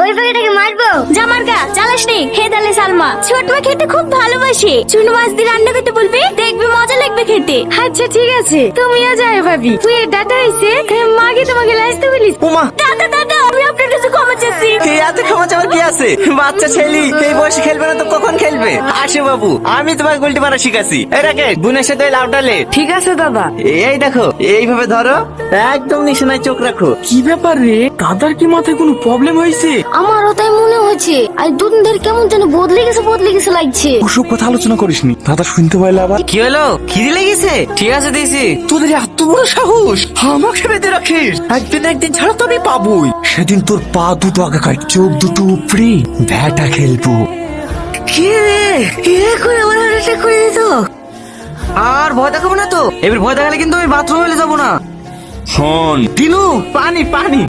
ওই পাখিটাকে মারবো? জামার গা চালাস নি। হে দালে সালমা, ছোট মা খেতে খুব ভালোবাসে। চুনো মাছ দিয়ে রান্না করতে বলবি, দেখবি মজা লাগবে খেতে। আচ্ছা ঠিক আছে, তুমিও যাও ভাবি। তুই ডাটা হইছে মাকে তোমাকে লাইতে বলিস। ওমা, দাদা দাদা, আমি আপনার কাছে ক্ষমা চাচ্ছি। এই এত ক্ষমা চাওয়ার কি আছে? বাচ্চা ছেলে এই বয়সে খেলবে না তো কখন খেলবে? আসে বাবু, আমি তোমাকে গুলটি মারা শিখাছি। এই রাকেশ, বোনের সাথে লাউটালে। ঠিক আছে দাদা। এই দেখো, এইভাবে ধরো, একদম নিশানায় চোখ রাখো। কি ব্যাপার রে, দাদার কি মাথায় কোনো প্রবলেম হয়েছে? আমারও তাই মনে হচ্ছে। আর দুদিন ধরে কেমন যেন বদলে গেছে লাগছে। ওসব কথা আলোচনা করিসনি, দাদা শুনতে পাইলে আবার। কি হলো? খিদে লেগেছে? ঠিক আছে দিয়েছি। তোদের এত বড় সাহস, আমাকে বেঁধে রাখিস? একদিন ছাড়া তো আমি পাবোই। সেদিন তোর পা দুটো আগাকার, চোখ দুটো উপরে, ব্যাটা খেলবো। কি রে, এখন আমার হার্ট করে দিত। আর ভয় দেখাবো না তো? এবার ভয় দেখালে কিন্তু আমি বাথরুমে যাবো না। শোন দিনু, পানি পানি।